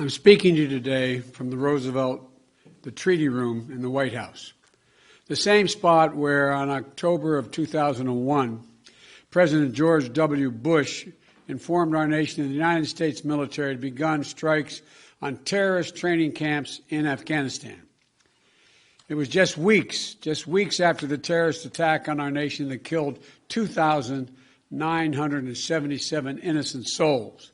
I'm speaking to you today from the Treaty Room in the White House, the same spot where on October of 2001, President George W. Bush informed our nation that the United States military had begun strikes on terrorist training camps in Afghanistan. It was just weeks after the terrorist attack on our nation that killed 2,977 innocent souls,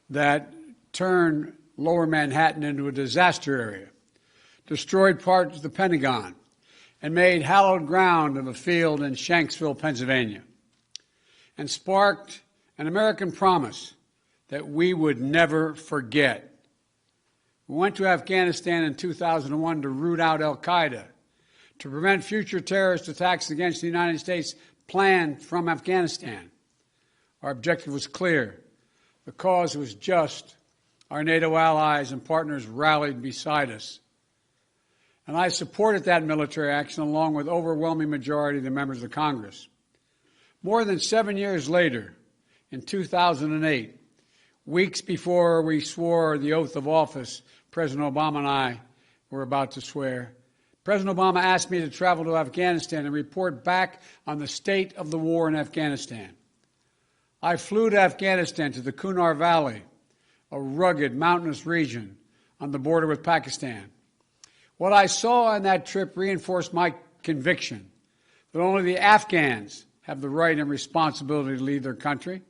that turned Lower Manhattan into a disaster area, destroyed parts of the Pentagon, and made hallowed ground of a field in Shanksville, Pennsylvania, and sparked an American promise that we would never forget. We went to Afghanistan in 2001 to root out al-Qaeda, to prevent future terrorist attacks against the United States planned from Afghanistan. Our objective was clear. The cause was just. Our NATO allies and partners rallied beside us. And I supported that military action along with overwhelming majority of the members of Congress. More than 7 years later, in 2008, weeks before we swore the oath of office President Obama and I were about to swear, President Obama asked me to travel to Afghanistan and report back on the state of the war in Afghanistan. I flew to Afghanistan, to the Kunar Valley, a rugged mountainous region on the border with Pakistan. What I saw on that trip reinforced my conviction that only the Afghans have the right and responsibility to lead their country,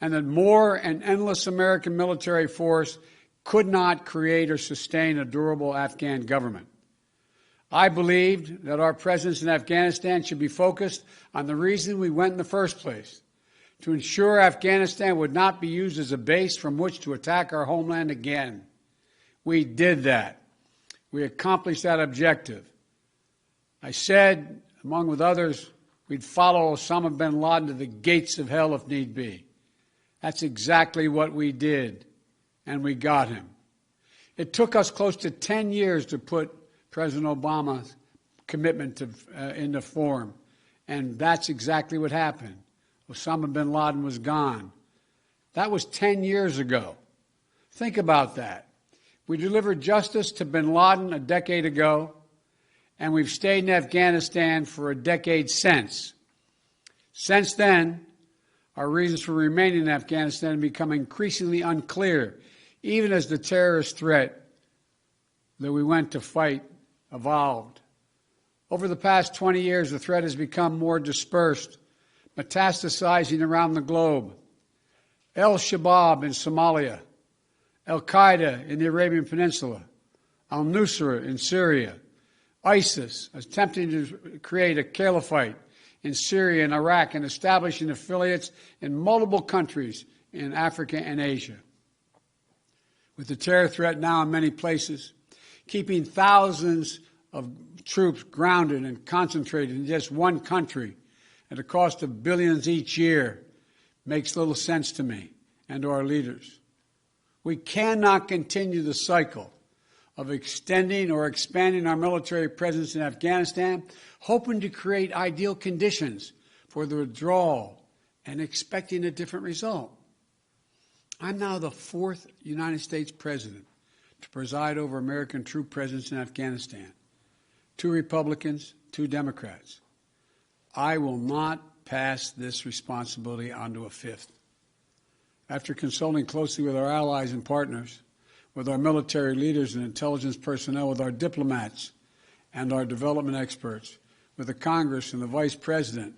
and that more and endless American military force could not create or sustain a durable Afghan government. I believed that our presence in Afghanistan should be focused on the reason we went in the first place, to ensure Afghanistan would not be used as a base from which to attack our homeland again. We did that. We accomplished that objective. I said, among with others, we'd follow Osama bin Laden to the gates of hell if need be. That's exactly what we did, and we got him. It took us close to 10 years to put President Obama's commitment into form, and that's exactly what happened. Osama bin Laden was gone. That was 10 years ago. Think about that. We delivered justice to bin Laden a decade ago, and we've stayed in Afghanistan for a decade since. Since then, our reasons for remaining in Afghanistan have become increasingly unclear, even as the terrorist threat that we went to fight evolved. Over the past 20 years, the threat has become more dispersed, metastasizing around the globe. Al-Shabaab in Somalia, al-Qaeda in the Arabian Peninsula, al-Nusra in Syria, ISIS attempting to create a caliphate in Syria and Iraq and establishing affiliates in multiple countries in Africa and Asia. With the terror threat now in many places, keeping thousands of troops grounded and concentrated in just one country at a cost of billions each year makes little sense to me and to our leaders. We cannot continue the cycle of extending or expanding our military presence in Afghanistan, hoping to create ideal conditions for the withdrawal and expecting a different result. I'm now the fourth United States president to preside over American troop presence in Afghanistan. 2 Republicans, 2 Democrats. I will not pass this responsibility on to a fifth. After consulting closely with our allies and partners, with our military leaders and intelligence personnel, with our diplomats and our development experts, with the Congress and the Vice President,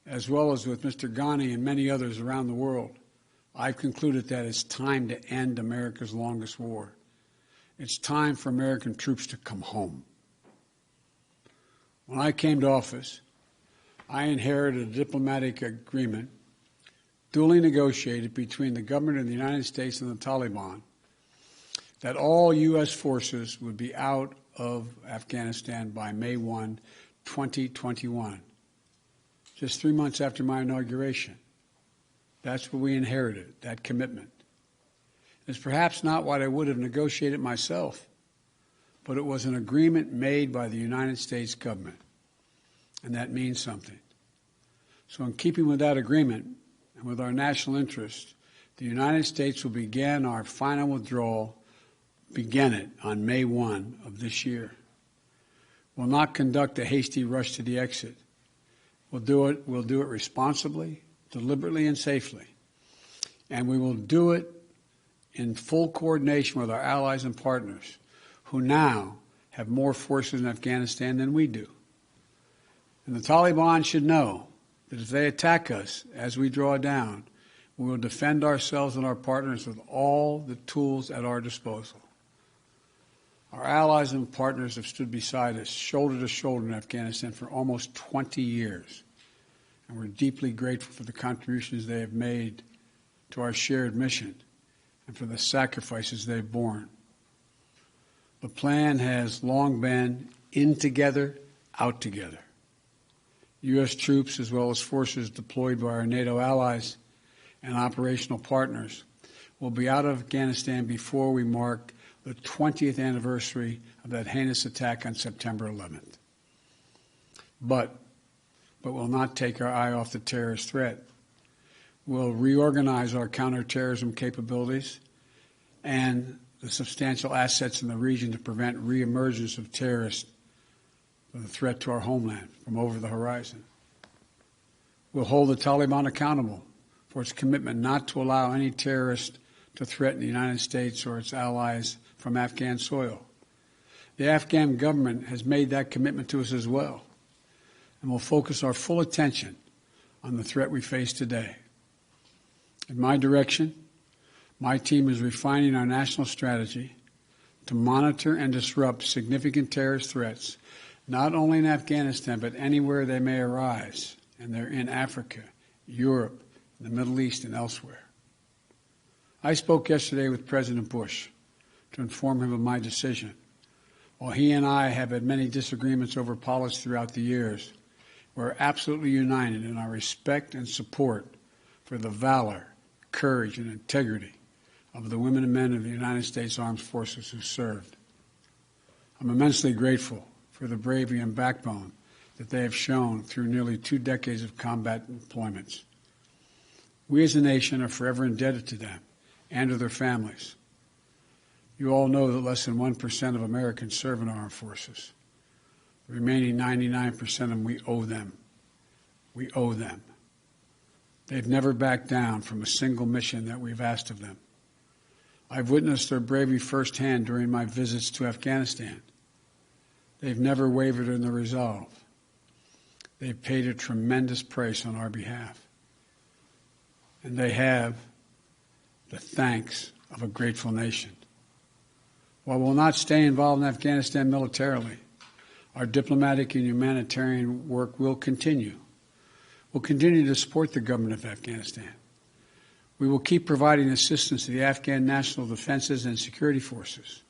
as well as with Mr. Ghani and many others around the world, I've concluded that it's time to end America's longest war. It's time for American troops to come home. When I came to office, I inherited a diplomatic agreement duly negotiated between the government of the United States and the Taliban that all U.S. forces would be out of Afghanistan by May 1, 2021, just 3 months after my inauguration. That's what we inherited, that commitment. It's perhaps not what I would have negotiated myself, but it was an agreement made by the United States government, and that means something. So in keeping with that agreement and with our national interest, the United States will begin our final withdrawal began it on May 1 of this year. We'll not conduct a hasty rush to the exit. We'll do it responsibly, deliberately, and safely. And we will do it in full coordination with our allies and partners, who now have more forces in Afghanistan than we do. And the Taliban should know that if they attack us as we draw down, we will defend ourselves and our partners with all the tools at our disposal. Our allies and partners have stood beside us, shoulder to shoulder in Afghanistan for almost 20 years, and we're deeply grateful for the contributions they have made to our shared mission and for the sacrifices they've borne. The plan has long been in together, out together. U.S. troops, as well as forces deployed by our NATO allies and operational partners, will be out of Afghanistan before we mark the 20th anniversary of that heinous attack on September 11th. But we'll not take our eye off the terrorist threat. We'll reorganize our counterterrorism capabilities and the substantial assets in the region to prevent reemergence of terrorists with a threat to our homeland from over the horizon. We'll hold the Taliban accountable for its commitment not to allow any terrorist to threaten the United States or its allies from Afghan soil. The Afghan government has made that commitment to us as well, and will focus our full attention on the threat we face today. In my direction, my team is refining our national strategy to monitor and disrupt significant terrorist threats, not only in Afghanistan, but anywhere they may arise, and they're in Africa, Europe, the Middle East, and elsewhere. I spoke yesterday with President Bush to inform him of my decision. While he and I have had many disagreements over policy throughout the years, we're absolutely united in our respect and support for the valor, courage, and integrity of the women and men of the United States Armed Forces who served. I'm immensely grateful for the bravery and backbone that they have shown through nearly 2 decades of combat deployments. We as a nation are forever indebted to them and to their families. You all know that less than 1% of Americans serve in our armed forces. The remaining 99% of them, we owe them. We owe them. They've never backed down from a single mission that we've asked of them. I've witnessed their bravery firsthand during my visits to Afghanistan. They've never wavered in their resolve. They've paid a tremendous price on our behalf. And they have the thanks of a grateful nation. While we'll not stay involved in Afghanistan militarily, our diplomatic and humanitarian work will continue. We'll continue to support the government of Afghanistan. We will keep providing assistance to the Afghan national defenses and security forces.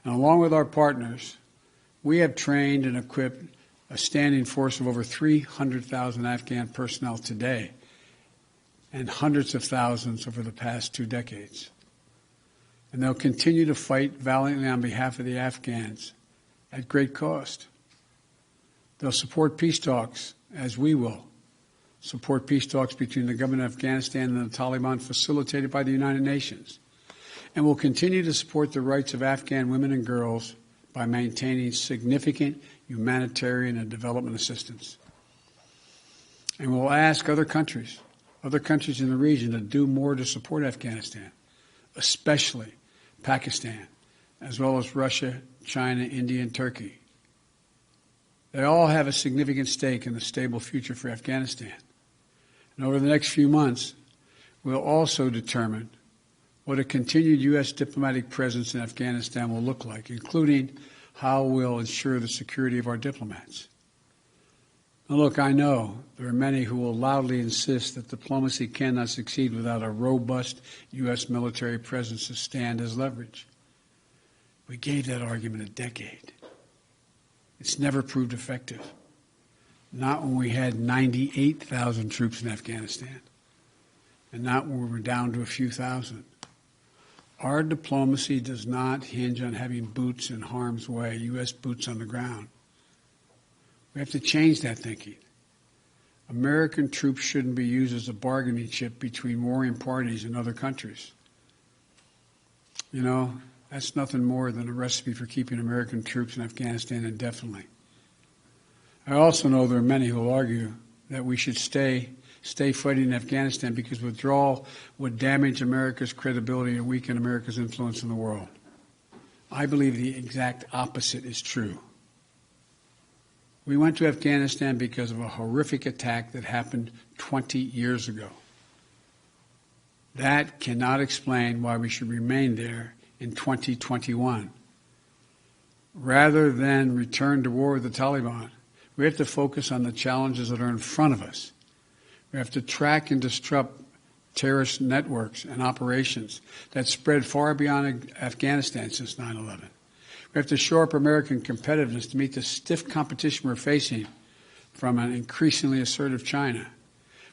And along with our partners, we have trained and equipped a standing force of over 300,000 Afghan personnel today and hundreds of thousands over the past 2 decades. And they'll continue to fight valiantly on behalf of the Afghans at great cost. They'll support peace talks, as we will support peace talks between the government of Afghanistan and the Taliban facilitated by the United Nations. And will continue to support the rights of Afghan women and girls by maintaining significant humanitarian and development assistance. And we'll ask other countries in the region to do more to support Afghanistan, especially Pakistan, as well as Russia, China, India, and Turkey. They all have a significant stake in the stable future for Afghanistan. And over the next few months, we'll also determine what a continued U.S. diplomatic presence in Afghanistan will look like, including how we'll ensure the security of our diplomats. Now, look, I know there are many who will loudly insist that diplomacy cannot succeed without a robust U.S. military presence to stand as leverage. We gave that argument a decade. It's never proved effective. Not when we had 98,000 troops in Afghanistan, and not when we were down to a few thousand. Our diplomacy does not hinge on having boots in harm's way, U.S. boots on the ground. We have to change that thinking. American troops shouldn't be used as a bargaining chip between warring parties and other countries. You know, That's nothing more than a recipe for keeping American troops in Afghanistan indefinitely. I also know there are many who will argue that we should stay fighting in Afghanistan because withdrawal would damage America's credibility and weaken America's influence in the world. I believe the exact opposite is true. We went to Afghanistan because of a horrific attack that happened 20 years ago. That cannot explain why we should remain there in 2021. Rather than return to war with the Taliban, we have to focus on the challenges that are in front of us. We have to track and disrupt terrorist networks and operations that spread far beyond Afghanistan since 9/11. We have to shore up American competitiveness to meet the stiff competition we're facing from an increasingly assertive China.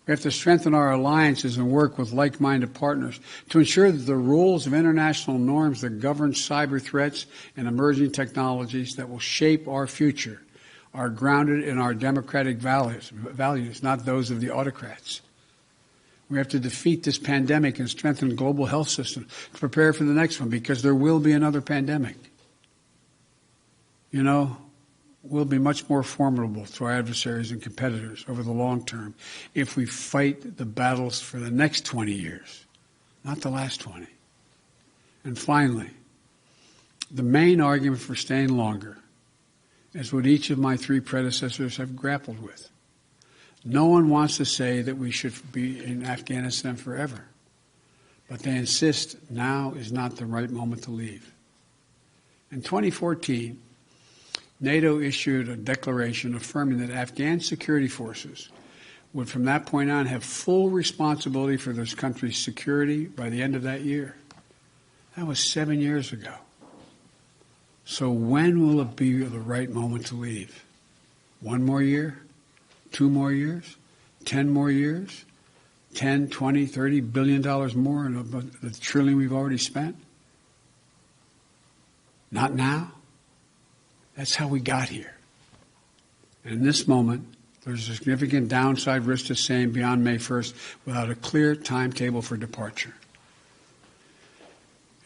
We have to strengthen our alliances and work with like-minded partners to ensure that the rules of international norms that govern cyber threats and emerging technologies that will shape our future are grounded in our democratic values, not those of the autocrats. We have to defeat this pandemic and strengthen the global health system to prepare for the next one, because there will be another pandemic. You know, we'll be much more formidable to our adversaries and competitors over the long term if we fight the battles for the next 20 years, not the last 20. And finally, the main argument for staying longer is what each of my three predecessors have grappled with. No one wants to say that we should be in Afghanistan forever, but they insist now is not the right moment to leave. In 2014, NATO issued a declaration affirming that Afghan security forces would from that point on have full responsibility for this country's security by the end of that year. That was 7 years ago. So when will it be the right moment to leave? 1 more year? 2 more years? 10 more years? 10, 20, $30 billion more than the trillion we've already spent? Not now. That's how we got here. And in this moment, there's a significant downside risk to staying beyond May 1st without a clear timetable for departure.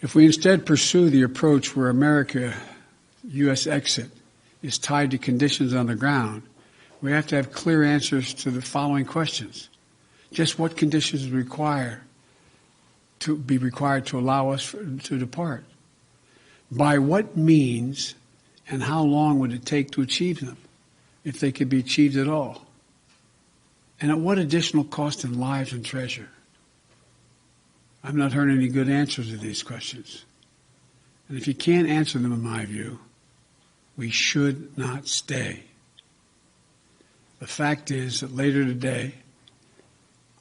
If we instead pursue the approach where U.S. exit is tied to conditions on the ground, we have to have clear answers to the following questions. Just what conditions be required to allow us to depart? By what means and how long would it take to achieve them, if they could be achieved at all? And at what additional cost in lives and treasure? I've not heard any good answers to these questions. And if you can't answer them, in my view, we should not stay. The fact is that later today,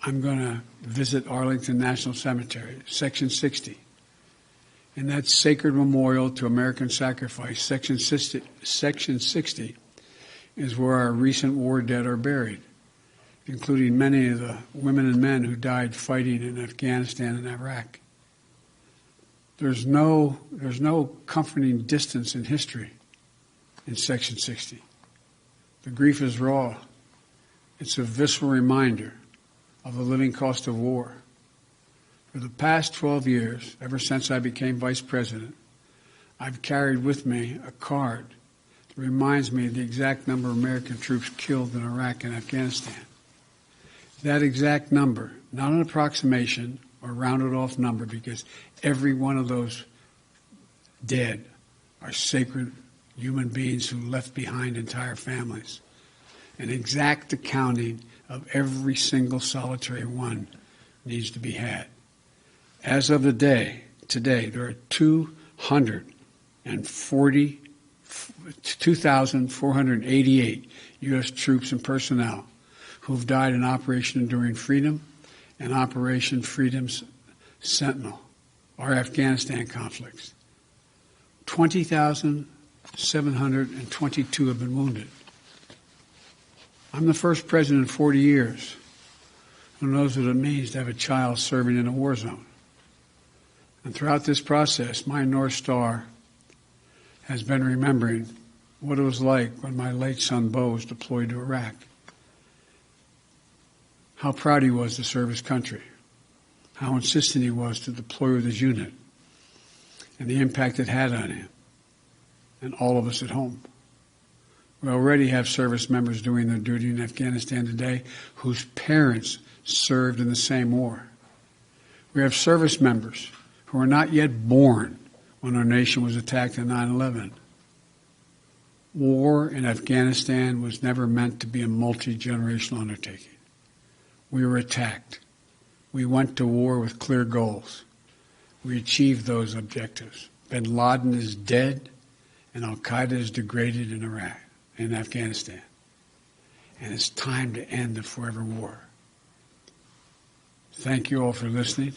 I'm going to visit Arlington National Cemetery, Section 60. And that sacred memorial to American sacrifice, Section 60, is where our recent war dead are buried, including many of the women and men who died fighting in Afghanistan and Iraq. There's no comforting distance in history in Section 60. The grief is raw. It's a visceral reminder of the living cost of war. For the past 12 years, ever since I became vice president, I've carried with me a card that reminds me of the exact number of American troops killed in Iraq and Afghanistan. That exact number, not an approximation or rounded off number, because every one of those dead are sacred human beings who left behind entire families. An exact accounting of every single solitary one needs to be had. As of today, there are 2,488 U.S. troops and personnel who've died in Operation Enduring Freedom and Operation Freedom's Sentinel, our Afghanistan conflicts. 20,722 have been wounded. I'm the first president in 40 years who knows what it means to have a child serving in a war zone. And throughout this process, my North Star has been remembering what it was like when my late son Bo was deployed to Iraq. How proud he was to serve his country. How insistent he was to deploy with his unit. and the impact it had on him and all of us at home. We already have service members doing their duty in Afghanistan today whose parents served in the same war. We have service members who are not yet born when our nation was attacked on 9/11. War in Afghanistan was never meant to be a multi-generational undertaking. We were attacked. We went to war with clear goals. We achieved those objectives. Bin Laden is dead, and al-Qaeda is degraded in Iraq and Afghanistan. And it's time to end the forever war. Thank you all for listening.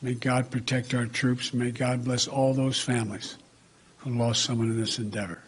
May God protect our troops. May God bless all those families who lost someone in this endeavor.